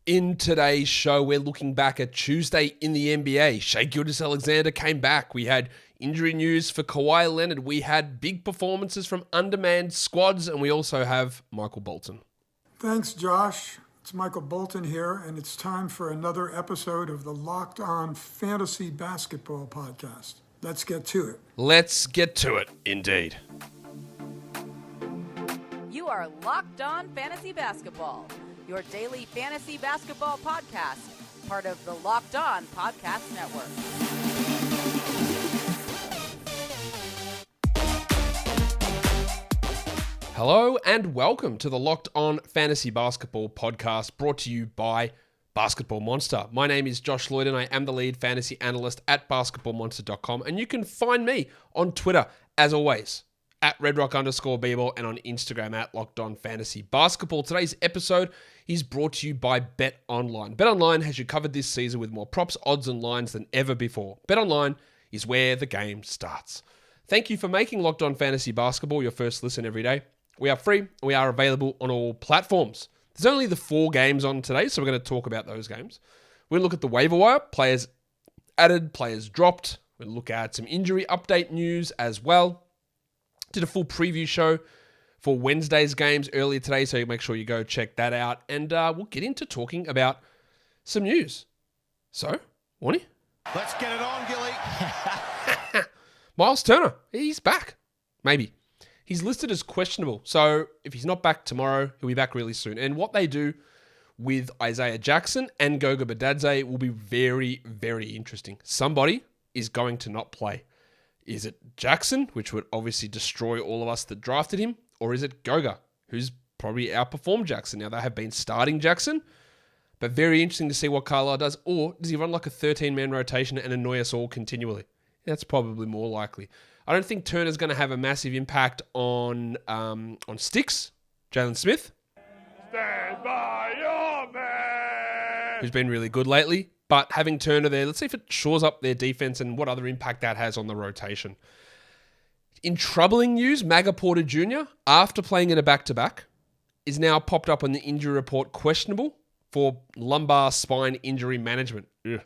In today's show, we're looking back at Tuesday in the NBA. Shai Gilgeous-Alexander came back. We had injury news for Kawhi Leonard. We had big performances from undermanned squads, and we also have Michael Bolton. Thanks, Josh. It's Michael Bolton here, and it's time for another episode of the Locked On Fantasy Basketball Podcast. Let's get to it. Let's get to it, indeed. You are Locked On Fantasy Basketball, your daily fantasy basketball podcast, part of the Locked On Podcast Network. Hello and welcome to the Locked On Fantasy Basketball Podcast, brought to you by Basketball Monster. My name is Josh Lloyd and I am the lead fantasy analyst at basketballmonster.com, and you can find me on Twitter, as always, at redrock_bball, and on Instagram at Locked On Fantasy Basketball. Today's episode is brought to you by BetOnline. BetOnline has you covered this season with more props, odds, and lines than ever before. BetOnline is where the game starts. Thank you for making Locked On Fantasy Basketball your first listen every day. We are free and we are available on all platforms. There's only the 4 games on today, so we're going to talk about those games. We'll look at the waiver wire, players added, players dropped. We'll look at some injury update news as well. Did a full preview show for Wednesday's games earlier today, so make sure you go check that out. And we'll get into talking about some news. So, Warnie? Let's get it on, Gilly. Miles Turner, he's back. Maybe. He's listed as questionable. So, if he's not back tomorrow, he'll be back really soon. And what they do with Isaiah Jackson and Goga Bitadze will be very, very interesting. Somebody is going to not play. Is it Jackson, which would obviously destroy all of us that drafted him? Or is it Goga, who's probably outperformed Jackson? Now, they have been starting Jackson, but very interesting to see what Carlisle does. Or does he run like a 13-man rotation and annoy us all continually? That's probably more likely. I don't think Turner's going to have a massive impact on Sticks, Jalen Smith. Stand by your man. Who's been really good lately. But having Turner there, let's see if it shores up their defense and what other impact that has on the rotation. In troubling news, Maga Porter Jr., after playing in a back-to-back, is now popped up on the injury report questionable for lumbar spine injury management. Ugh.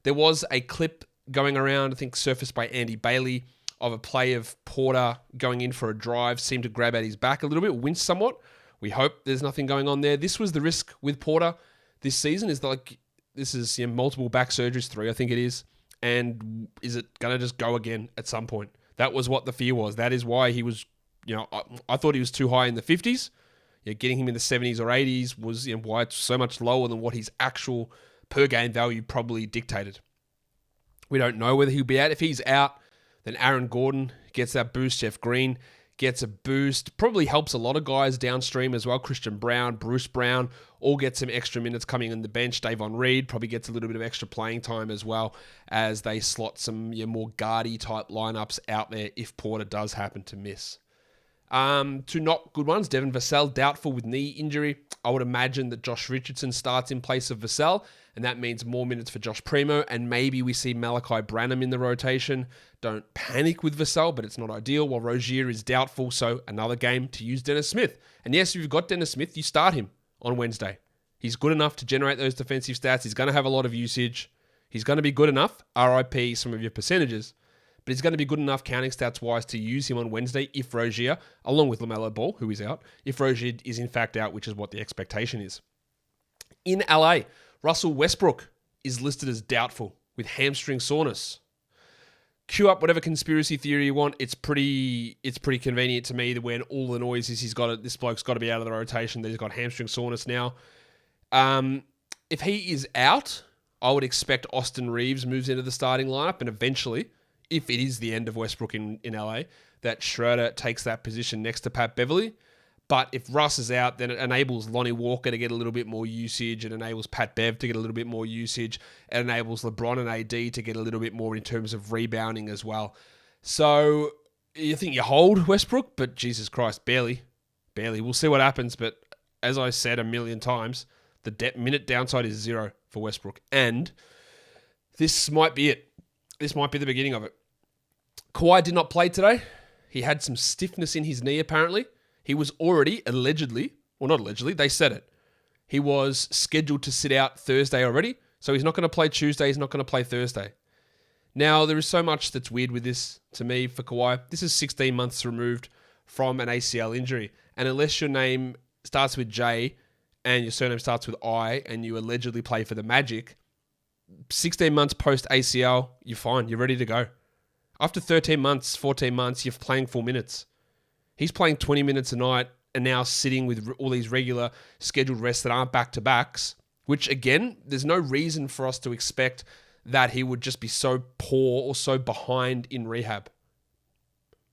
There was a clip going around, I think surfaced by Andy Bailey, of a play of Porter going in for a drive, seemed to grab at his back a little bit, winced somewhat. We hope there's nothing going on there. This was the risk with Porter this season, is like, this is multiple back surgeries, 3 I think it is, and is it going to just go again at some point? That was what the fear was. That is why he was, I thought he was too high in the 50s. Getting him in the 70s or 80s was why it's so much lower than what his actual per game value probably dictated. We don't know whether he'll be out. If he's out, then Aaron Gordon gets that boost. Jeff Green gets a boost. Probably helps a lot of guys downstream as well. Christian Brown, Bruce Brown, all get some extra minutes coming on the bench. Davon Reed probably gets a little bit of extra playing time as well as they slot some more guardy type lineups out there if Porter does happen to miss. 2 not good ones. Devin Vassell, doubtful with knee injury. I would imagine that Josh Richardson starts in place of Vassell, and that means more minutes for Josh Primo, and maybe we see Malachi Branham in the rotation. Don't panic with Vassell, but it's not ideal, while Rozier is doubtful, so another game to use Dennis Smith. And yes, if you've got Dennis Smith, you start him on Wednesday. He's good enough to generate those defensive stats. He's going to have a lot of usage. He's going to be good enough, RIP some of your percentages, but he's going to be good enough counting stats-wise to use him on Wednesday if Rozier, along with LaMelo Ball, who is out, if Rozier is in fact out, which is what the expectation is. In LA, Russell Westbrook is listed as doubtful with hamstring soreness. Cue up whatever conspiracy theory you want. It's pretty convenient to me that when all the noise is this bloke's got to be out of the rotation, that he's got hamstring soreness now. If he is out, I would expect Austin Reeves moves into the starting lineup, and eventually, if it is the end of Westbrook in LA, that Schroeder takes that position next to Pat Beverly. But if Russ is out, then it enables Lonnie Walker to get a little bit more usage. It enables Pat Bev to get a little bit more usage. It enables LeBron and AD to get a little bit more in terms of rebounding as well. So you think you hold Westbrook, but Jesus Christ, barely. We'll see what happens. But as I said a million times, the minute downside is 0 for Westbrook. And this might be it. This might be the beginning of it. Kawhi did not play today. He had some stiffness in his knee, apparently. He was already allegedly, well, not allegedly, they said it. he was scheduled to sit out Thursday already. So he's not going to play Tuesday. He's not going to play Thursday. Now, there is so much that's weird with this to me for Kawhi. This is 16 months removed from an ACL injury. And unless your name starts with J and your surname starts with I and you allegedly play for the Magic, 16 months post ACL, you're fine. You're ready to go. After 13 months, 14 months, you're playing 4 minutes. He's playing 20 minutes a night and now sitting with all these regular scheduled rests that aren't back-to-backs, which, again, there's no reason for us to expect that he would just be so poor or so behind in rehab.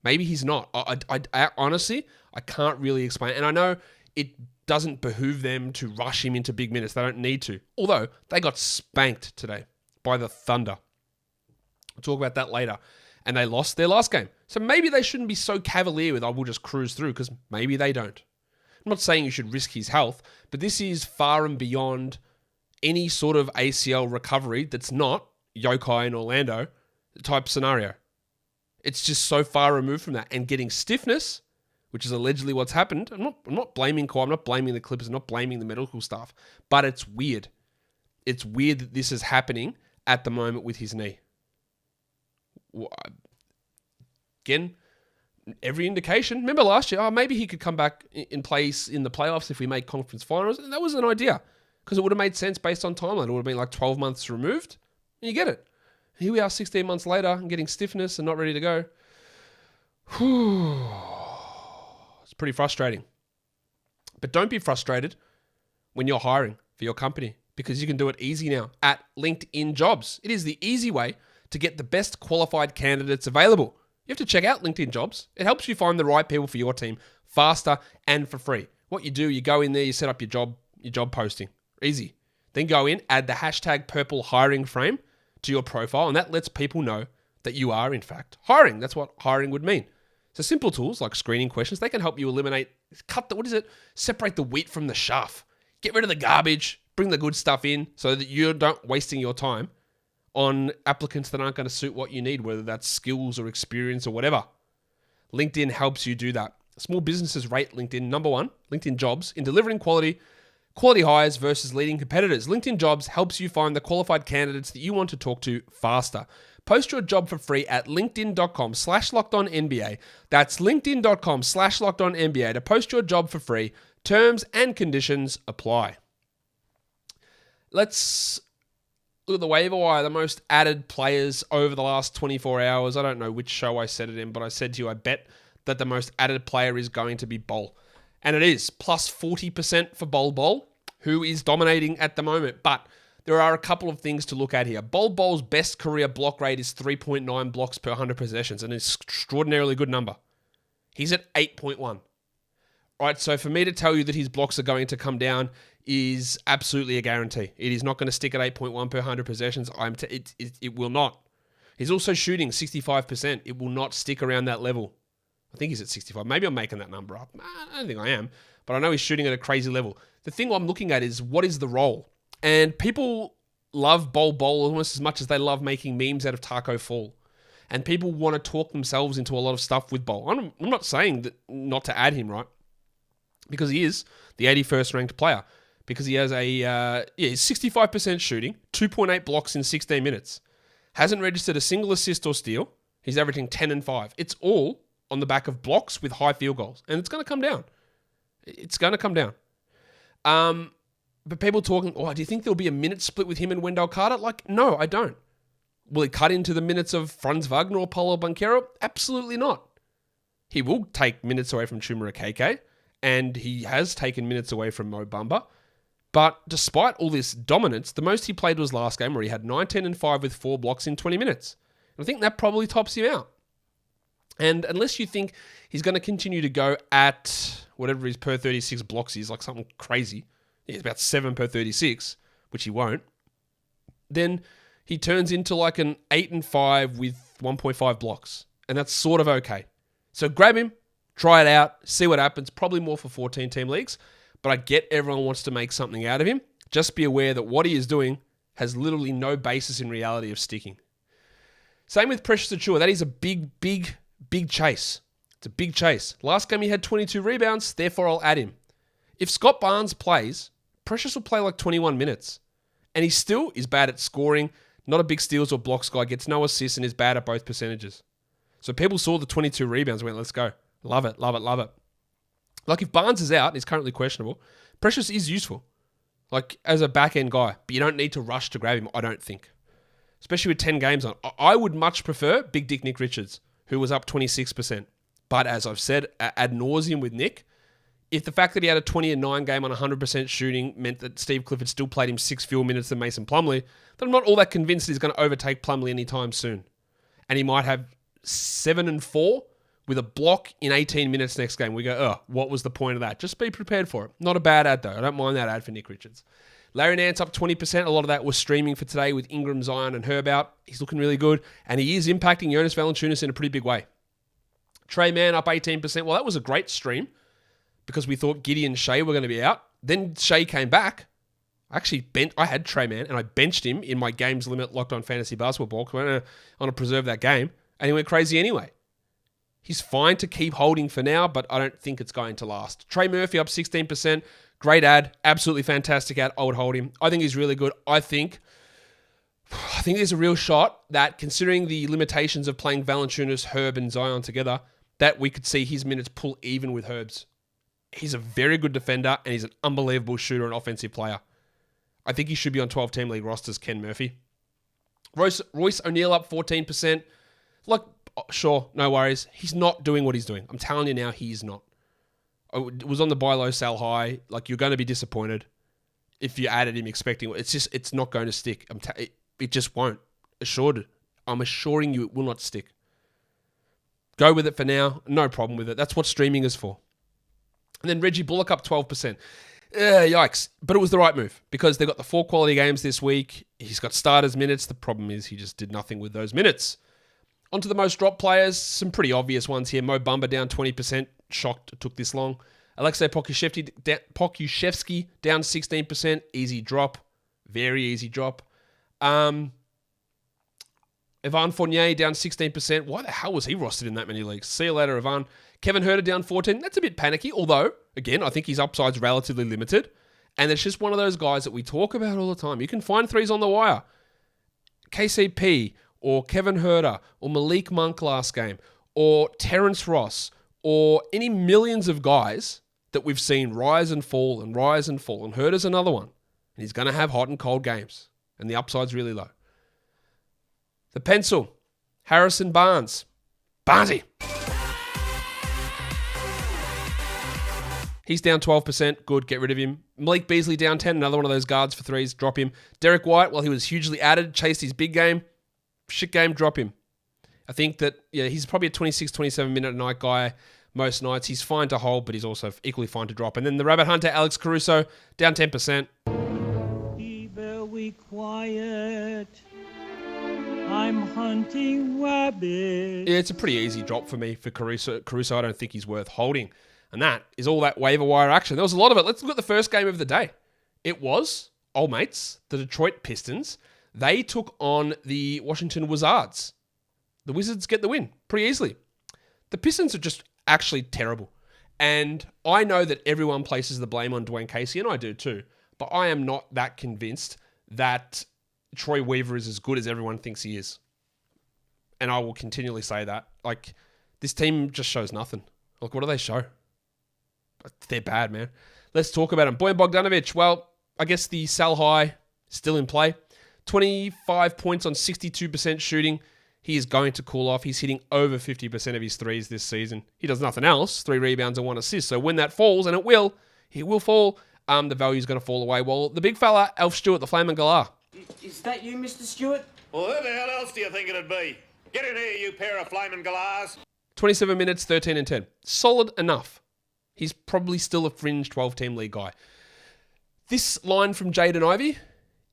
Maybe he's not. I honestly, I can't really explain. And I know it doesn't behoove them to rush him into big minutes. They don't need to. Although, they got spanked today by the Thunder. We'll talk about that later. And they lost their last game. So maybe they shouldn't be so cavalier with, we'll just cruise through, because maybe they don't. I'm not saying you should risk his health, but this is far and beyond any sort of ACL recovery that's not Yokai in Orlando type scenario. It's just so far removed from that. And getting stiffness, which is allegedly what's happened, I'm not blaming Kawhi, I'm not blaming the Clippers, I'm not blaming the medical staff, but it's weird. It's weird that this is happening at the moment with his knee. Again, every indication. Remember last year, maybe he could come back in place in the playoffs if we make conference finals. And that was an idea because it would have made sense based on timeline. It would have been like 12 months removed. And you get it. Here we are 16 months later and getting stiffness and not ready to go. It's pretty frustrating. But don't be frustrated when you're hiring for your company because you can do it easy now at LinkedIn Jobs. It is the easy way to get the best qualified candidates available. You have to check out LinkedIn Jobs. It helps you find the right people for your team faster and for free. What you do, you go in there, you set up your job posting. Easy. Then go in, add the hashtag purple hiring frame to your profile, and that lets people know that you are, in fact, hiring. That's what hiring would mean. So simple tools like screening questions, they can help you separate the wheat from the chaff. Get rid of the garbage, bring the good stuff in so that you're not wasting your time on applicants that aren't going to suit what you need, whether that's skills or experience or whatever. LinkedIn helps you do that. Small businesses rate LinkedIn number one, LinkedIn Jobs, in delivering quality hires versus leading competitors. LinkedIn Jobs helps you find the qualified candidates that you want to talk to faster. Post your job for free at linkedin.com/lockedonnba. That's linkedin.com/lockedonnba to post your job for free. Terms and conditions apply. Let's look at the waiver wire, the most added players over the last 24 hours. I don't know which show I said it in, but I said to you, I bet that the most added player is going to be Bol. And it is, plus 40% for Bol, who is dominating at the moment. But there are a couple of things to look at here. Bol's best career block rate is 3.9 blocks per 100 possessions, an extraordinarily good number. He's at 8.1. Right, so for me to tell you that his blocks are going to come down is absolutely a guarantee. It is not going to stick at 8.1 per 100 possessions. It will not. He's also shooting 65%. It will not stick around that level. I think he's at 65. Maybe I'm making that number up. I don't think I am. But I know he's shooting at a crazy level. The thing I'm looking at is what is the role? And people love Bol almost as much as they love making memes out of Taco Fall. And people want to talk themselves into a lot of stuff with Bol. I'm not saying that not to add him, right? Because he is the 81st ranked player. Because he has he's 65% shooting, 2.8 blocks in 16 minutes. Hasn't registered a single assist or steal. He's averaging 10 and 5. It's all on the back of blocks with high field goals. And it's going to come down. It's going to come down. But people talking, do you think there'll be a minute split with him and Wendell Carter? No, I don't. Will he cut into the minutes of Franz Wagner or Paulo Banchero? Absolutely not. He will take minutes away from Chuma Okeke, and he has taken minutes away from Mo Bamba. But despite all this dominance, the most he played was last game where he had 19 and 5 with 4 blocks in 20 minutes. And I think that probably tops him out. And unless you think he's going to continue to go at whatever his per 36 blocks is, like something crazy, it's about 7 per 36, which he won't, then he turns into like an 8 and 5 with 1.5 blocks. And that's sort of okay. So grab him, try it out, see what happens. Probably more for 14-team leagues. But I get everyone wants to make something out of him. Just be aware that what he is doing has literally no basis in reality of sticking. Same with Precious Achiuwa. That is a big chase. It's a big chase. Last game he had 22 rebounds, therefore I'll add him. If Scott Barnes plays, Precious will play like 21 minutes. And he still is bad at scoring, not a big steals or blocks guy, gets no assists and is bad at both percentages. So people saw the 22 rebounds and went, let's go. Love it, love it, love it. Like if Barnes is out, he's currently questionable, Precious is useful. Like as a back-end guy. But you don't need to rush to grab him, I don't think. Especially with 10 games on. I would much prefer Big Dick Nick Richards, who was up 26%. But as I've said ad nauseum with Nick, if the fact that he had a 20-9 game on 100% shooting meant that Steve Clifford still played him 6 fewer minutes than Mason Plumlee, then I'm not all that convinced he's going to overtake Plumlee anytime soon. And he might have 7 and 4 with a block in 18 minutes next game. We go, what was the point of that? Just be prepared for it. Not a bad ad, though. I don't mind that ad for Nick Richards. Larry Nance up 20%. A lot of that was streaming for today with Ingram, Zion, and Herb out. He's looking really good. And he is impacting Jonas Valanciunas in a pretty big way. Trey Mann up 18%. Well, that was a great stream because we thought Giddey and Shai were going to be out. Then Shai came back. I had Trey Mann and I benched him in my games limit Locked On Fantasy Basketball because I want to preserve that game. And he went crazy anyway. He's fine to keep holding for now, but I don't think it's going to last. Trey Murphy up 16%. Great ad. Absolutely fantastic ad. I would hold him. I think he's really good. I think there's a real shot that considering the limitations of playing Valanciunas, Herb, and Zion together, that we could see his minutes pull even with Herb's. He's a very good defender and he's an unbelievable shooter and offensive player. I think he should be on 12-team league rosters, Ken Murphy. Royce O'Neal up 14%. Like, sure, no worries. He's not doing what he's doing. I'm telling you now, he's not. It was on the buy low, sell high. Like, you're going to be disappointed if you added him expecting. It's not going to stick. It just won't. I'm assuring you it will not stick. Go with it for now. No problem with it. That's what streaming is for. And then Reggie Bullock up 12%. Yikes. But it was the right move because they've got the 4 quality games this week. He's got starters minutes. The problem is he just did nothing with those minutes. On to the most dropped players. Some pretty obvious ones here. Mo Bamba down 20%. Shocked it took this long. Alexei Pokusevski down 16%. Easy drop. Very easy drop. Evan Fournier down 16%. Why the hell was he rostered in that many leagues? See you later, Evan. Kevin Huerter down 14%. That's a bit panicky, although, again, I think his upside's relatively limited. And it's just one of those guys that we talk about all the time. You can find threes on the wire. KCP, or Kevin Huerter, or Malik Monk last game, or Terrence Ross, or any millions of guys that we've seen rise and fall and rise and fall. And Huerter's another one. And he's going to have hot and cold games. And the upside's really low. The pencil, Harrison Barnes. Barnesy. He's down 12%. Good, get rid of him. Malik Beasley down 10. Another one of those guards for threes. Drop him. Derek White, while he was hugely added, chased his big game. Shit game, drop him. I think that he's probably a 26, 27 minute a night guy most nights. He's fine to hold, but he's also equally fine to drop. And then the rabbit hunter, Alex Caruso, down 10%. Be very quiet. I'm hunting rabbits. Yeah, it's a pretty easy drop for me for Caruso. I don't think he's worth holding. And that is all that waiver wire action. There was a lot of it. Let's look at the first game of the day. It was, old mates, the Detroit Pistons. They took on the Washington Wizards. The Wizards get the win pretty easily. The Pistons are just actually terrible. And I know that everyone places the blame on Dwayne Casey, and I do too. But I am not that convinced that Troy Weaver is as good as everyone thinks he is. And I will continually say that. Like, this team just shows nothing. Like, what do they show? They're bad, man. Let's talk about them. Bojan Bogdanovic, well, I guess the sell high still in play. 25 points on 62% shooting. He is going to cool off. He's hitting over 50% of his threes this season. He does nothing else. 3 rebounds and 1 assist. So when that falls, and he will fall, the value is going to fall away. Well, the big fella, Alf Stewart, the Flamin' Galah. Is that you, Mr. Stewart? Well, who the hell else do you think it'd be? Get in here, you pair of flaming galahs. 27 minutes, 13 and 10. Solid enough. He's probably still a fringe 12-team league guy. This line from Jaden Ivey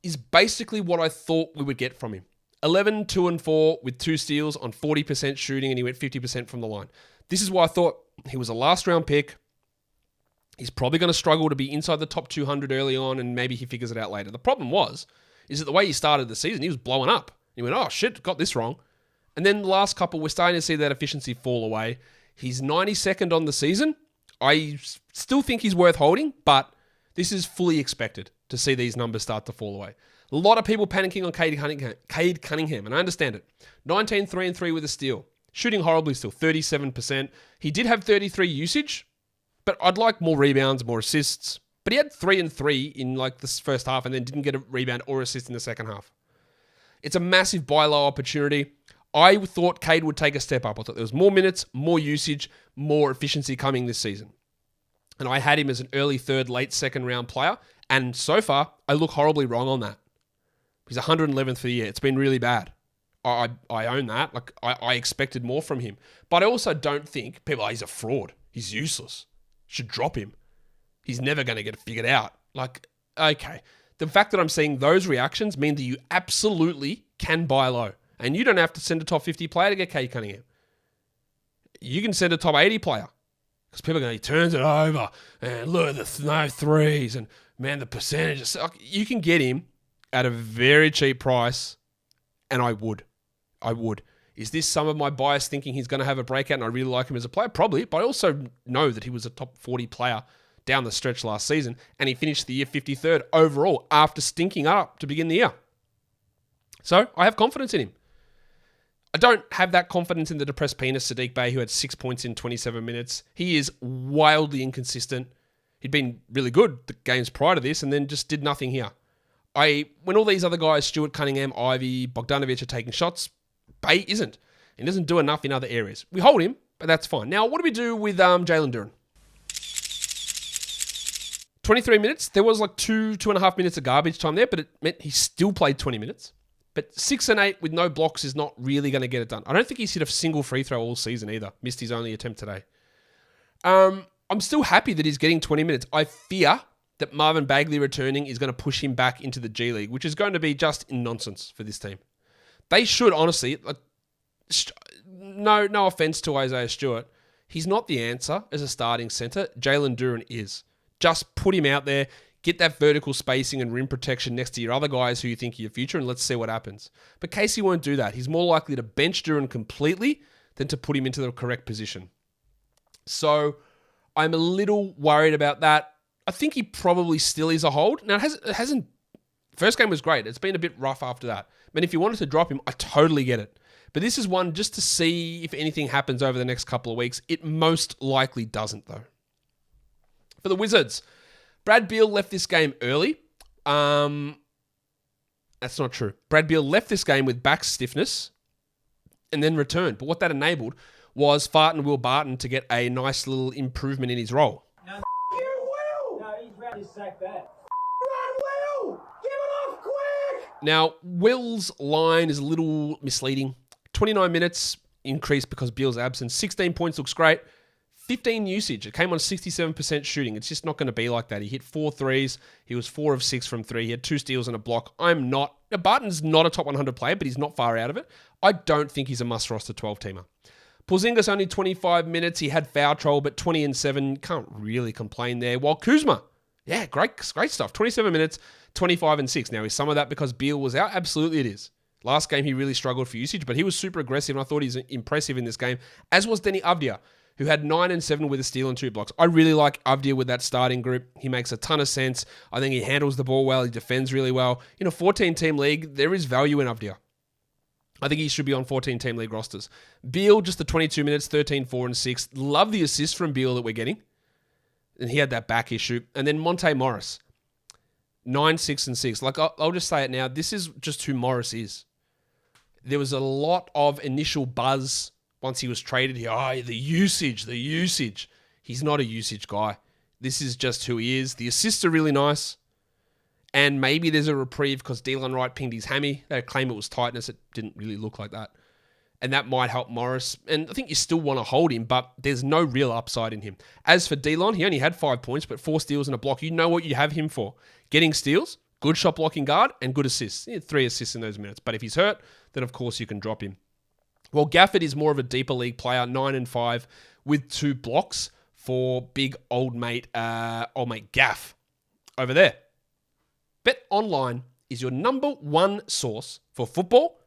is basically what I thought we would get from him. 11, 2 and 4 with 2 steals on 40% shooting, and he went 50% from the line. This is why I thought he was a last-round pick. He's probably going to struggle to be inside the top 200 early on, and maybe he figures it out later. The problem is that the way he started the season, he was blowing up. He went, oh shit, got this wrong. And then the last couple, we're starting to see that efficiency fall away. He's 92nd on the season. I still think he's worth holding, but This is fully expected to see these numbers start to fall away. A lot of people panicking on Cade Cunningham, and I understand it. 19, 3 and 3 with a steal. Shooting horribly still, 37%. He did have 33 usage, but I'd like more rebounds, more assists. But he had 3 and 3 in like this first half and then didn't get a rebound or assist in the second half. It's a massive buy low opportunity. I thought Cade would take a step up. I thought there was more minutes, more usage, more efficiency coming this season. And I had him as an early third, late second round player. And so far, I look horribly wrong on that. He's 111th for the year. It's been really bad. I own that. Like I expected more from him. But I also don't think people, he's a fraud. He's useless. Should drop him. He's never going to get it figured out. Like, okay. The fact that I'm seeing those reactions mean that you absolutely can buy low. And you don't have to send a top 50 player to get Cade Cunningham. You can send a top 80 player. Because people are going, he turns it over. And look at the no threes. And man, the percentages. You can get him at a very cheap price. And I would. Is this some of my bias thinking he's going to have a breakout and I really like him as a player? Probably. But I also know that he was a top 40 player down the stretch last season. And he finished the year 53rd overall after stinking up to begin the year. So I have confidence in him. I don't have that confidence in the depressed penis Sadiq Bey, who had 6 points in 27 minutes. He is wildly inconsistent. He'd been really good the games prior to this and then just did nothing here. When all these other guys, Stewart, Cunningham, Ivy, Bogdanovic are taking shots, Bey isn't. He doesn't do enough in other areas. We hold him, but that's fine. Now, what do we do with Jalen Duren? 23 minutes. There was like 2.5 minutes of garbage time there, but it meant he still played 20 minutes. But 6 and 8 with no blocks is not really going to get it done. I don't think he's hit a single free throw all season either. Missed his only attempt today. I'm still happy that he's getting 20 minutes. I fear that Marvin Bagley returning is going to push him back into the G League, which is going to be just nonsense for this team. They should, honestly, no offense to Isaiah Stewart, he's not the answer as a starting center. Jalen Duren is. Just put him out there, get that vertical spacing and rim protection next to your other guys who you think are your future, and let's see what happens. But Casey won't do that. He's more likely to bench Duren completely than to put him into the correct position. So I'm a little worried about that. I think he probably still is a hold. Now, it hasn't. First game was great. It's been a bit rough after that. But if you wanted to drop him, I totally get it. But this is one just to see if anything happens over the next couple of weeks. It most likely doesn't, though. For the Wizards, Brad Beal left this game early. That's not true. Brad Beal left this game with back stiffness and then returned. But what that enabled was Fart and Will Barton to get a nice little improvement in his role. No, you will! No, he's ready to sack that. Run, Will! Give it off quick! Now, Will's line is a little misleading. 29 minutes increased because Beal's absence. 16 points looks great. 15 usage. It came on 67% shooting. It's just not going to be like that. He hit 4 threes. He was 4 of 6 from 3. He had 2 steals and a block. Barton's not a top 100 player, but he's not far out of it. I don't think he's a must-roster 12-teamer. Porzingis only 25 minutes. He had foul trouble, but 20 and 7. Can't really complain there. While Kuzma, yeah, great stuff. 27 minutes, 25 and 6. Now, is some of that because Beal was out? Absolutely it is. Last game, he really struggled for usage, but he was super aggressive, and I thought he was impressive in this game, as was Denny Avdia, who had 9 and 7 with a steal and 2 blocks. I really like Avdia with that starting group. He makes a ton of sense. I think he handles the ball well. He defends really well. In a 14-team league, there is value in Avdia. I think he should be on 14-team league rosters. Beal, just the 22 minutes, 13, 4, and 6. Love the assist from Beal that we're getting. And he had that back issue. And then Monte Morris, 9, 6, and 6. Like, I'll just say it now. This is just who Morris is. There was a lot of initial buzz once he was traded here. The usage. He's not a usage guy. This is just who he is. The assists are really nice. And maybe there's a reprieve because Delon Wright pinged his hammy. They claim it was tightness. It didn't really look like that. And that might help Morris. And I think you still want to hold him, but there's no real upside in him. As for Delon, he only had 5 points, but 4 steals and a block. You know what you have him for. Getting steals, good shot blocking guard, and good assists. He had 3 assists in those minutes. But if he's hurt, then of course you can drop him. Well, Gafford is more of a deeper league player, 9 and 5, with 2 blocks for big old mate Gaff over there. BetOnline is your number 1 source for football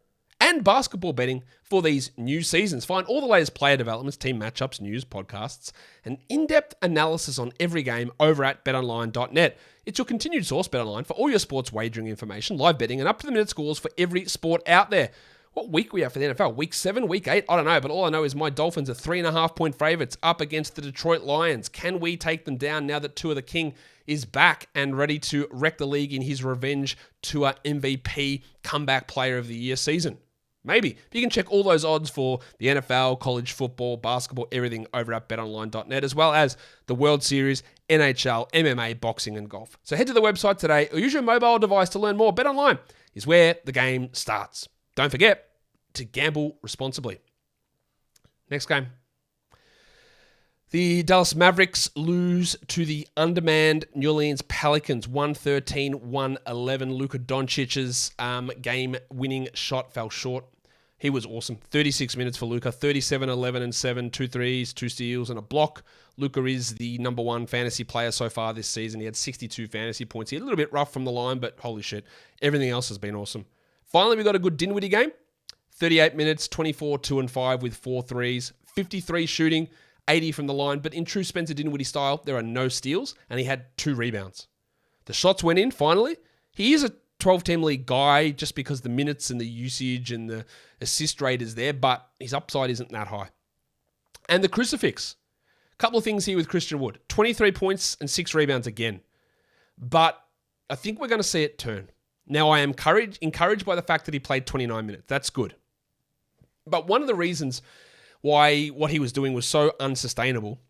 and basketball betting for these new seasons. Find all the latest player developments, team matchups, news, podcasts, and in-depth analysis on every game over at betonline.net. It's your continued source, BetOnline, for all your sports wagering information, live betting, and up-to-the-minute scores for every sport out there. What week we have for the NFL? Week 7, week 8? I don't know, but all I know is my Dolphins are 3.5-point favorites up against the Detroit Lions. Can we take them down now that Tua the King is back and ready to wreck the league in his revenge Tua MVP comeback player of the year season? Maybe. But you can check all those odds for the NFL, college football, basketball, everything over at betonline.net, as well as the World Series, NHL, MMA, boxing, and golf. So head to the website today or use your mobile device to learn more. BetOnline is where the game starts. Don't forget to gamble responsibly. Next game. The Dallas Mavericks lose to the undermanned New Orleans Pelicans 113-111. Luka Doncic's game-winning shot fell short. He was awesome. 36 minutes for Luka, 37, 11, and 7, 2 threes, 2 steals, and a block. Luka is the number 1 fantasy player so far this season. He had 62 fantasy points. He had a little bit rough from the line, but holy shit, everything else has been awesome. Finally, we got a good Dinwiddie game. 38 minutes, 24, 2 and 5 with 4 threes, 53 shooting, 80 from the line. But in true Spencer Dinwiddie style, there are no steals, and he had 2 rebounds. The shots went in, finally. He is a 12-team league guy just because the minutes and the usage and the assist rate is there, but his upside isn't that high. And the crucifix. A couple of things here with Christian Wood. 23 points and 6 rebounds again. But I think we're going to see it turn. Now, I am encouraged by the fact that he played 29 minutes. That's good. But one of the reasons why what he was doing was so unsustainable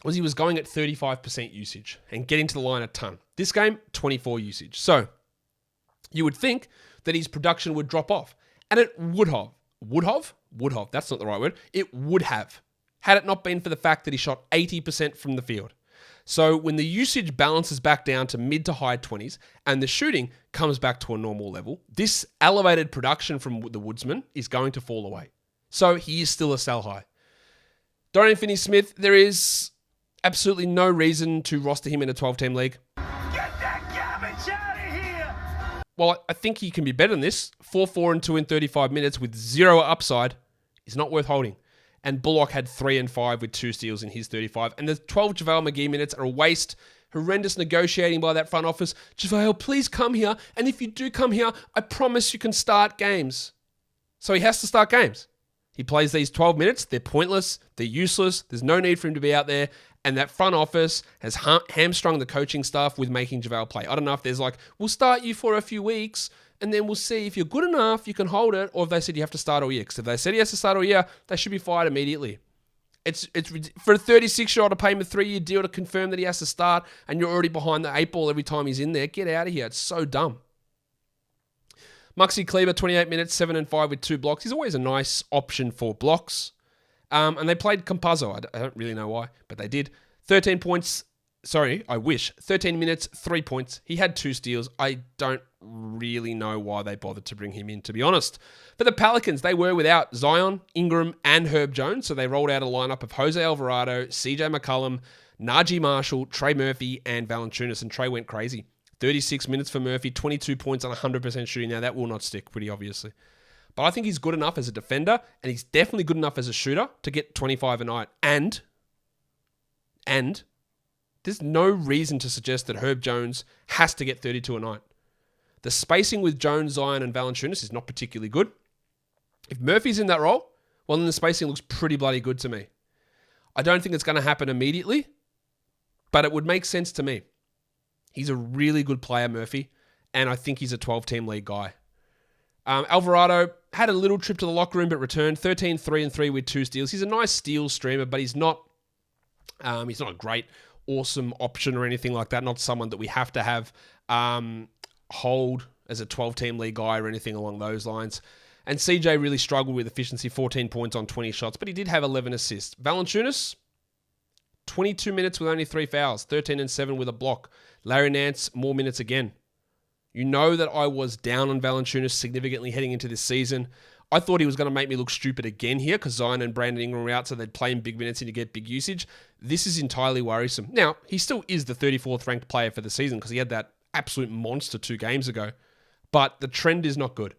was he was going at 35% usage and getting to the line a ton. This game, 24 usage. So you would think that his production would drop off. And it would have. Would have? That's not the right word. It would have. Had it not been for the fact that he shot 80% from the field. So when the usage balances back down to mid to high 20s and the shooting comes back to a normal level, this elevated production from the Woodsman is going to fall away. So he is still a sell high. Dorian Finney-Smith, there is absolutely no reason to roster him in a 12-team league. Get that garbage out of here! Well, I think he can be better than this. 4-4 and 2 in 35 minutes with 0 upside is not worth holding. And Bullock had 3 and 5 with 2 steals in his 35. And the 12 JaVale McGee minutes are a waste. Horrendous negotiating by that front office. JaVale, please come here. And if you do come here, I promise you can start games. So he has to start games. He plays these 12 minutes. They're pointless. They're useless. There's no need for him to be out there. And that front office has hamstrung the coaching staff with making JaVale play. I don't know if there's like, we'll start you for a few weeks and then we'll see if you're good enough, you can hold it, or if they said you have to start all year. Because if they said he has to start all year, they should be fired immediately. It's for a 36-year-old to pay him a 3-year deal to confirm that he has to start, and you're already behind the 8 ball every time he's in there. Get out of here. It's so dumb. Maxi Kleber, 28 minutes, 7 and 5 with 2 blocks. He's always a nice option for blocks. And they played Campazzo. I don't really know why, but they did. 13 points. Sorry, I wish. 13 minutes, 3 points. He had 2 steals. I don't really know why they bothered to bring him in, to be honest. For the Pelicans, they were without Zion, Ingram, and Herb Jones, so they rolled out a lineup of Jose Alvarado, CJ McCollum, Najee Marshall, Trey Murphy, and Valanciunas, and Trey went crazy. 36 minutes for Murphy, 22 points on 100% shooting. Now, that will not stick, pretty obviously. But I think he's good enough as a defender, and he's definitely good enough as a shooter to get 25 a night. And there's no reason to suggest that Herb Jones has to get 32 a night. The spacing with Jones, Zion, and Valanciunas is not particularly good. If Murphy's in that role, well, then the spacing looks pretty bloody good to me. I don't think it's going to happen immediately, but it would make sense to me. He's a really good player, Murphy, and I think he's a 12-team league guy. Alvarado had a little trip to the locker room, but returned 13, 3 and 3 with 2 steals. He's a nice steal streamer, but he's not a great, awesome option or anything like that. Not someone that we have to have hold as a 12-team league guy or anything along those lines. And CJ really struggled with efficiency, 14 points on 20 shots, but he did have 11 assists. Valanciunas, 22 minutes with only 3 fouls, 13 and 7 with a block. Larry Nance, more minutes again. You know that I was down on Valanciunas significantly heading into this season. I thought he was going to make me look stupid again here because Zion and Brandon Ingram were out, so they'd play in big minutes and you get big usage. This is entirely worrisome. Now, he still is the 34th ranked player for the season because he had that absolute monster 2 games ago, but the trend is not good.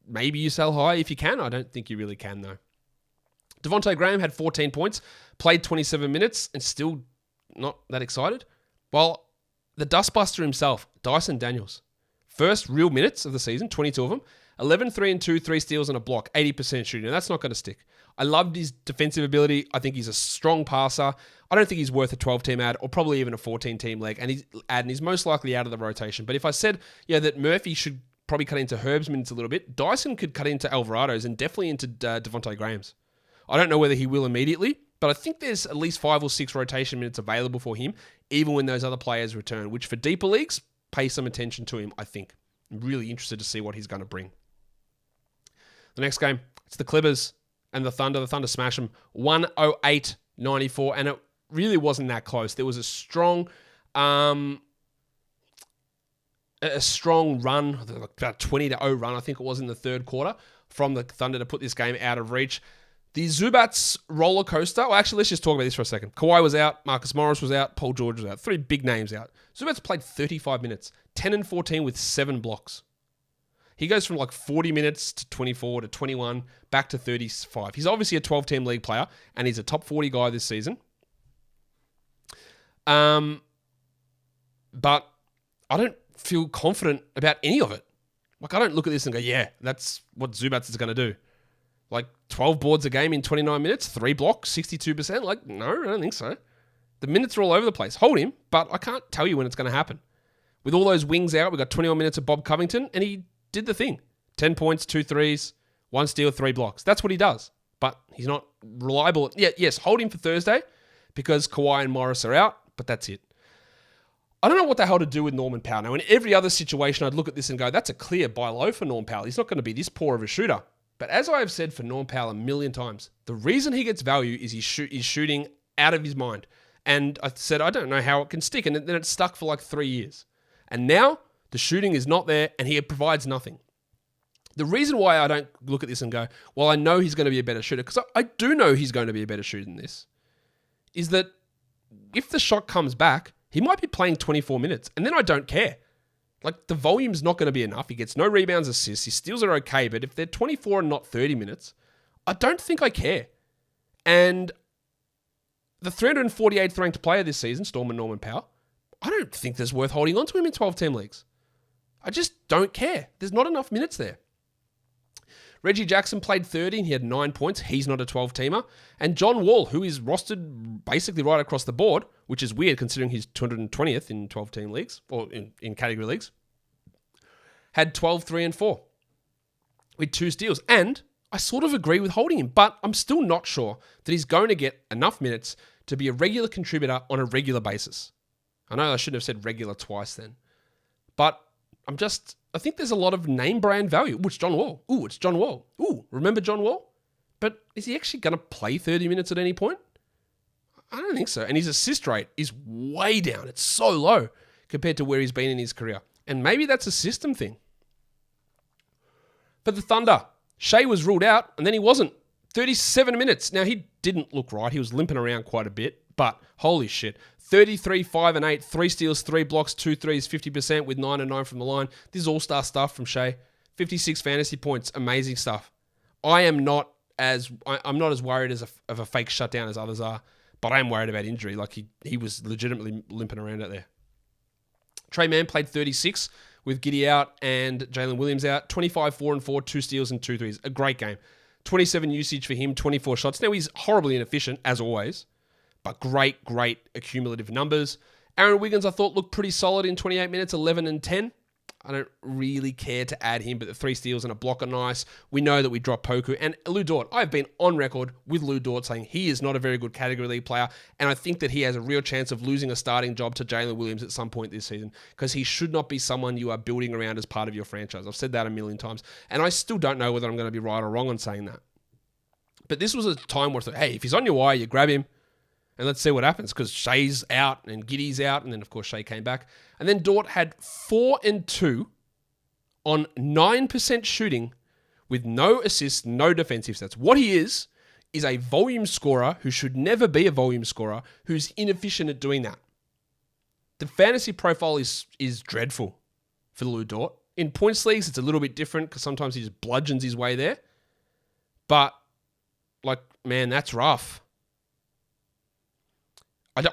maybe you sell high if you can. I don't think you really can, though. Devontae Graham had 14 points, played 27 minutes, and still not that excited. While the dustbuster himself, Dyson Daniels, first real minutes of the season, 22 of them, 11, 3 and 2, 3 steals and a block, 80% shooting. Now, that's not going to stick. I loved his defensive ability. I think he's a strong passer. I don't think he's worth a 12-team ad or probably even a 14-team leg, and he's most likely out of the rotation. But if I said, that Murphy should probably cut into Herb's minutes a little bit, Dyson could cut into Alvarado's and definitely into Devontae Graham's. I don't know whether he will immediately, but I think there's at least 5 or 6 rotation minutes available for him, even when those other players return, which for deeper leagues, pay some attention to him, I think. I'm really interested to see what he's going to bring. The next game, it's the Clippers and the Thunder. The Thunder smash them 108-94, and it really wasn't that close. There was a strong run, about 20-0 run, I think it was in the third quarter, from the Thunder to put this game out of reach. The Zubats roller coaster. Well, actually, let's just talk about this for a second. Kawhi was out, Marcus Morris was out, Paul George was out. 3 big names out. Zubats played 35 minutes, 10 and 14 with 7 blocks. He goes from 40 minutes to 24 to 21, back to 35. He's obviously a 12-team league player, and he's a top 40 guy this season. But I don't feel confident about any of it. I don't look at this and go, yeah, that's what Zubats is going to do. 12 boards a game in 29 minutes, 3 blocks, 62%. No, I don't think so. The minutes are all over the place. Hold him, but I can't tell you when it's going to happen. With all those wings out, we got 21 minutes of Bob Covington, and he did the thing. 10 points, 2 threes, 1 steal, 3 blocks. That's what he does. But he's not reliable. Yeah, yes, hold him for Thursday because Kawhi and Morris are out, but that's it. I don't know what the hell to do with Norman Powell. Now, in every other situation, I'd look at this and go, that's a clear buy low for Norm Powell. He's not going to be this poor of a shooter. But as I have said for Norm Powell a million times, the reason he gets value is he's shooting out of his mind. And I said, I don't know how it can stick. And then it stuck for 3 years. And now the shooting is not there and he provides nothing. The reason why I don't look at this and go, well, I know he's going to be a better shooter, because I do know he's going to be a better shooter than this, is that if the shot comes back, he might be playing 24 minutes. And then I don't care. The volume's not going to be enough. He gets no rebounds, assists. His steals are okay, but if they're 24 and not 30 minutes, I don't think I care. And the 348th ranked player this season, Storm and Norman Powell, I don't think there's worth holding on to him in 12-team leagues. I just don't care. There's not enough minutes there. Reggie Jackson played 30 and he had 9 points. He's not a 12-teamer. And John Wall, who is rostered basically right across the board, which is weird considering he's 220th in 12-team leagues, or in category leagues, had 12, 3, and 4 with 2 steals. And I sort of agree with holding him, but I'm still not sure that he's going to get enough minutes to be a regular contributor on a regular basis. I know I shouldn't have said regular twice then. But I think there's a lot of name brand value. Ooh, it's John Wall. Ooh, it's John Wall. Ooh, remember John Wall? But is he actually going to play 30 minutes at any point? I don't think so. And his assist rate is way down. It's so low compared to where he's been in his career. And maybe that's a system thing. For the Thunder, Shai was ruled out and then he wasn't. 37 minutes. Now, he didn't look right. He was limping around quite a bit. But holy shit. 33, 5 and 8, 3 steals, 3 blocks, 2 threes, 50% with 9 and 9 from the line. This is all-star stuff from Shai. 56 fantasy points. Amazing stuff. I'm not as worried of a fake shutdown as others are, but I am worried about injury. He was legitimately limping around out there. Trey Mann played 36 with Giddey out and Jalen Williams out. 25, 4 and 4, 2 steals and 2 threes. A great game. 27 usage for him, 24 shots. Now, he's horribly inefficient, as always, but great accumulative numbers. Aaron Wiggins, I thought, looked pretty solid in 28 minutes, 11 and 10. I don't really care to add him, but the 3 steals and a block are nice. We know that we dropped Poku. And Lou Dort, I've been on record with Lou Dort saying he is not a very good category league player, and I think that he has a real chance of losing a starting job to Jalen Williams at some point this season, because he should not be someone you are building around as part of your franchise. I've said that a million times, and I still don't know whether I'm going to be right or wrong on saying that. But this was a time where I thought, hey, if he's on your wire, you grab him, and let's see what happens, because Shai's out and Giddey's out, and then, of course, Shai came back. And then Dort had 4 and 2 on 9% shooting with no assists, no defensive stats. What he is a volume scorer who should never be a volume scorer, who's inefficient at doing that. The fantasy profile is dreadful for Lou Dort. In points leagues, it's a little bit different because sometimes he just bludgeons his way there. But, like, man, that's rough.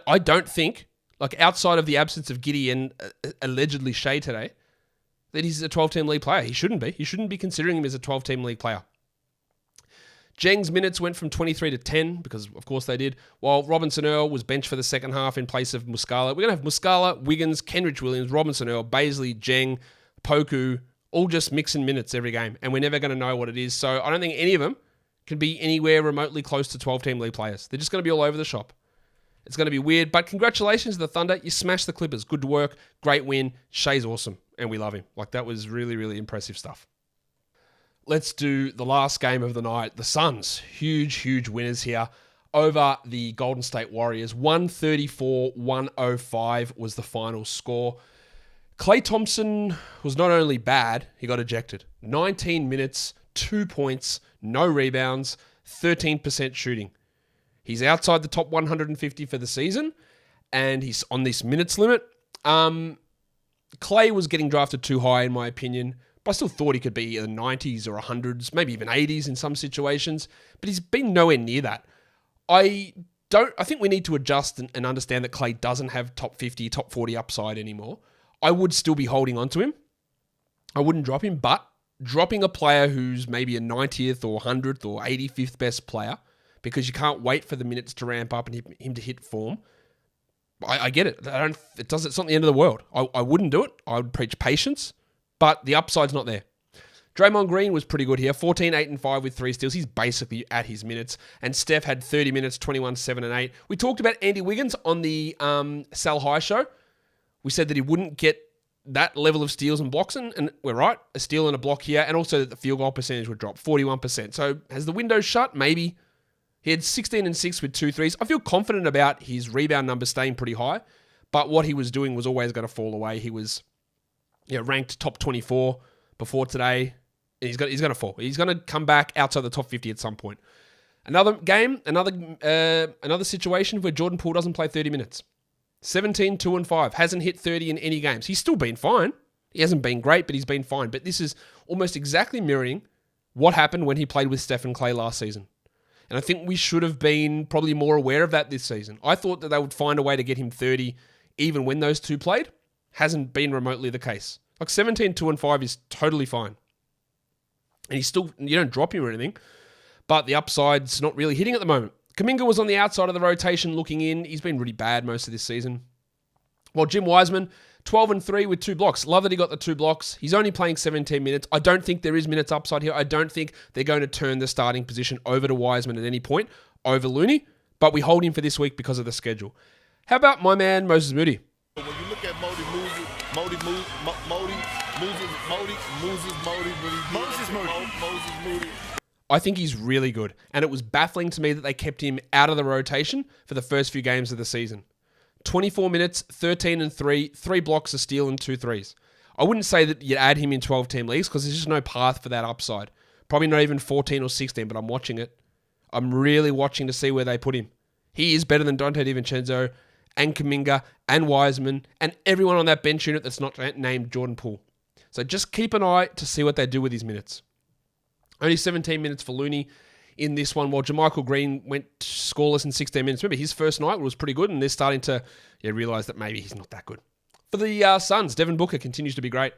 I don't think, like, outside of the absence of Giddy and allegedly Shai today, that he's a 12-team league player. He shouldn't be. You shouldn't be considering him as a 12-team league player. Jeng's minutes went from 23 to 10, because of course they did, while Robinson Earl was benched for the second half in place of Muscala. We're going to have Muscala, Wiggins, Kenrich Williams, Robinson Earl, Baisley, Jeng, Poku, all just mixing minutes every game, and we're never going to know what it is. So I don't think any of them can be anywhere remotely close to 12-team league players. They're just going to be all over the shop. It's going to be weird, but congratulations to the Thunder. You smashed the Clippers. Good work. Great win. Shai's awesome, and we love him. Like, that was really, really impressive stuff. Let's do the last game of the night. The Suns, huge winners here over the Golden State Warriors. 134-105 was the final score. Klay Thompson was not only bad, he got ejected. 19 minutes, 2 points, no rebounds, 13% shooting. He's outside the top 150 for the season, and he's on this minutes limit. Klay was getting drafted too high, in my opinion. I still thought he could be in the 90s or 100s, maybe even 80s in some situations, but he's been nowhere near that. I think we need to adjust and understand that Klay doesn't have top 50, top 40 upside anymore. I would still be holding on to him. I wouldn't drop him, but dropping a player who's maybe a 90th or 100th or 85th best player because you can't wait for the minutes to ramp up and him to hit form, I get it. It's not the end of the world. I wouldn't do it. I would preach patience. But the upside's not there. Draymond Green was pretty good here. 14, 8, and 5 with 3 steals. He's basically at his minutes. And Steph had 30 minutes, 21, 7, and 8. We talked about Andy Wiggins on the Sal High show. We said that he wouldn't get that level of steals and blocks. And we're right. A steal and a block here. And also that the field goal percentage would drop. 41%. So has the window shut? Maybe. He had 16 and 6 with 2 threes. I feel confident about his rebound numbers staying pretty high. But what he was doing was always going to fall away. He was ranked top 24 before today. And he's going to fall. He's going to come back outside the top 50 at some point. Another game, another situation where Jordan Poole doesn't play 30 minutes. 17, 2, and 5. Hasn't hit 30 in any games. He's still been fine. He hasn't been great, but he's been fine. But this is almost exactly mirroring what happened when he played with Steph and Klay last season. And I think we should have been probably more aware of that this season. I thought that they would find a way to get him 30 even when those two played. Hasn't been remotely the case. Like 17, 2, and 5 is totally fine. And he's still, you don't drop him or anything, but the upside's not really hitting at the moment. Kuminga was on the outside of the rotation looking in. He's been really bad most of this season. While Jim Wiseman, 12 and 3 with 2 blocks. Love that he got the 2 blocks. He's only playing 17 minutes. I don't think there is minutes upside here. I don't think they're going to turn the starting position over to Wiseman at any point, over Looney, but we hold him for this week because of the schedule. How about my man, Moses Moody? When you look at Moses Moody. I think he's really good, and it was baffling to me that they kept him out of the rotation for the first few games of the season. 24 minutes, 13 and 3, 3 blocks, a steal, and 2 threes. I wouldn't say that you'd add him in 12-team leagues because there's just no path for that upside. Probably not even 14 or 16, but I'm watching it. I'm really watching to see where they put him. He is better than Dante DiVincenzo and Kuminga and Wiseman and everyone on that bench unit that's not named Jordan Poole. So just keep an eye to see what they do with his minutes. Only 17 minutes for Looney in this one, while JaMychal Green went scoreless in 16 minutes. Remember, his first night was pretty good, and they're starting to realise that maybe he's not that good. For the Suns, Devin Booker continues to be great.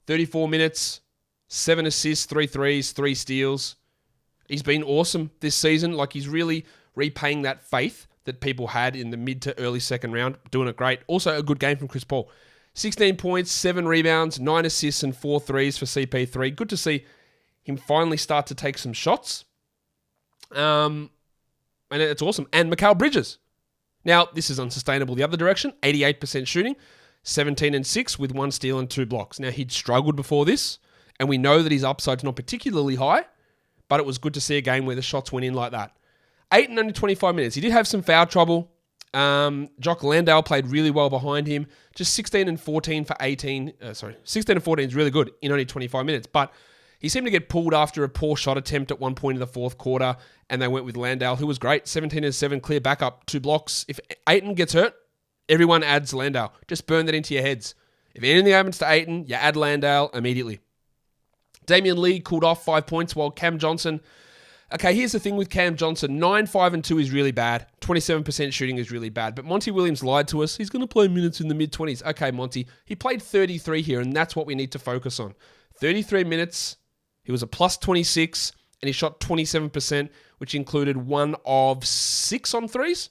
34 minutes, 7 assists, 3 threes, 3 steals. He's been awesome this season. Like, he's really repaying that faith that people had in the mid to early second round. Doing it great. Also, a good game from Chris Paul. 16 points, 7 rebounds, 9 assists, and 4 threes for CP3. Good to see him finally start to take some shots. And it's awesome. And Mikal Bridges. Now, this is unsustainable the other direction. 88% shooting, 17 and 6 with 1 steal and 2 blocks. Now, he'd struggled before this, and we know that his upside's not particularly high, but it was good to see a game where the shots went in like that. 8 and only 25 minutes. He did have some foul trouble. Jock Landale played really well behind him. Just 16 and 14 for 18. 16 and 14 is really good in only 25 minutes, but he seemed to get pulled after a poor shot attempt at one point in the fourth quarter, and they went with Landale, who was great. 17 and 7, clear backup, 2 blocks. If Ayton gets hurt, everyone adds Landale. Just burn that into your heads. If anything happens to Ayton, you add Landale immediately. Damian Lee cooled off 5 points while Cam Johnson... Okay, here's the thing with Cam Johnson. 9, 5, and 2 is really bad. 27% shooting is really bad. But Monty Williams lied to us. He's going to play minutes in the mid-20s. Okay, Monty. He played 33 here, and that's what we need to focus on. 33 minutes. He was a plus 26, and he shot 27%, which included 1 of 6 on threes.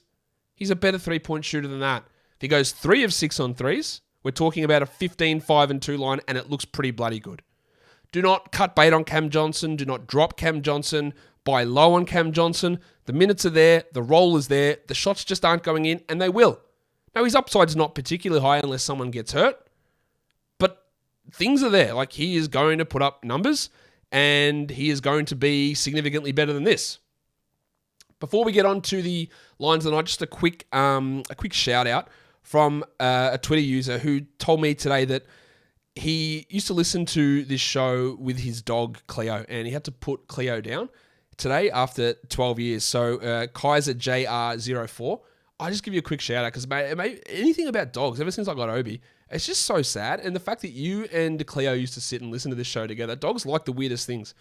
He's a better 3-point shooter than that. If he goes 3 of 6 on threes, we're talking about a 15, 5, and 2 line, and it looks pretty bloody good. Do not cut bait on Cam Johnson. Do not drop Cam Johnson. Buy low on Cam Johnson. The minutes are there. The role is there. The shots just aren't going in, and they will. Now, his upside's not particularly high unless someone gets hurt, but things are there. Like, he is going to put up numbers, and he is going to be significantly better than this. Before we get on to the lines of the night, just a quick shout out from a Twitter user who told me today that he used to listen to this show with his dog, Cleo, and he had to put Cleo down today after 12 years. So Kaiser JR04, I just give you a quick shout out because anything about dogs, ever since I got Obi, it's just so sad. And the fact that you and Cleo used to sit and listen to this show together, dogs like the weirdest things.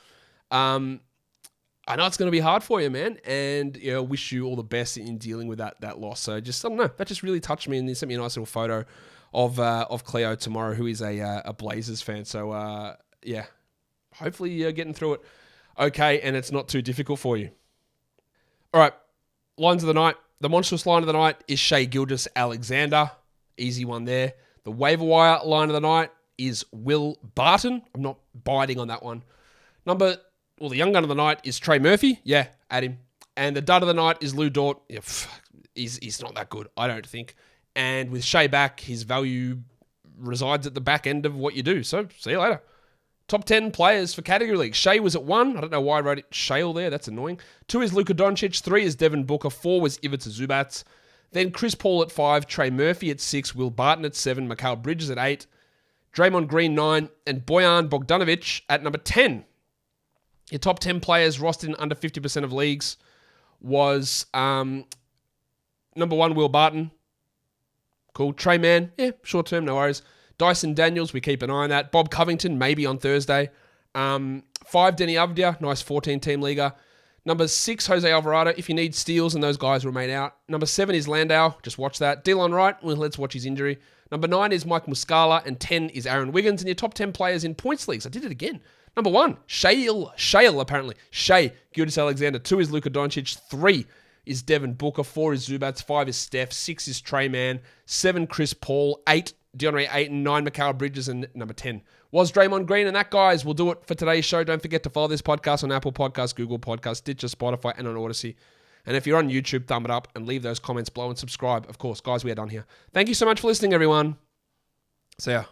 I know it's going to be hard for you, man, and I wish you all the best in dealing with that loss. So just, I don't know, that just really touched me, and he sent me a nice little photo of Cleo tomorrow, who is a Blazers fan. So yeah, hopefully you're getting through it okay, and it's not too difficult for you. All right, lines of the night. The monstrous line of the night is Shai Gilgeous-Alexander. Easy one there. The waiver wire line of the night is Will Barton. I'm not biting on that one. The young gun of the night is Trey Murphy. Yeah, add him. And the dud of the night is Lou Dort. Yeah, he's not that good, I don't think. And with Shai back, his value resides at the back end of what you do. So, see you later. Top 10 players for category league. Shai was at 1. I don't know why I wrote it Shale there. That's annoying. 2 is Luka Doncic. 3 is Devin Booker. 4 was Ivica Zubac. Then Chris Paul at 5. Trey Murphy at 6. Will Barton at 7. Mikal Bridges at 8. Draymond Green 9. And Bojan Bogdanovic at number 10. Your top 10 players rostered in under 50% of leagues was number 1, Will Barton. Cool. Trey Mann, yeah, short term, no worries. Dyson Daniels, we keep an eye on that. Bob Covington, maybe on Thursday. 5, Denny Avdia, nice 14-team leaguer. Number 6, Jose Alvarado, if you need steals and those guys remain out. Number 7 is Landau, just watch that. Delon Wright, well, let's watch his injury. Number 9 is Mike Muscala, and 10 is Aaron Wiggins. And your top 10 players in points leagues, I did it again. Number 1, Shai Gilgeous-Alexander. 2 is Luka Doncic. 3 is Devin Booker. 4 is Zubac. 5 is Steph. 6 is Trey Mann. 7, Chris Paul. 8, DeAndre Ayton. 9, Mikal Bridges. And number 10 was Draymond Green. And that, guys, will do it for today's show. Don't forget to follow this podcast on Apple Podcasts, Google Podcasts, Stitcher, Spotify, and on Odyssey. And if you're on YouTube, thumb it up and leave those comments below and subscribe. Of course, guys, we are done here. Thank you so much for listening, everyone. See ya.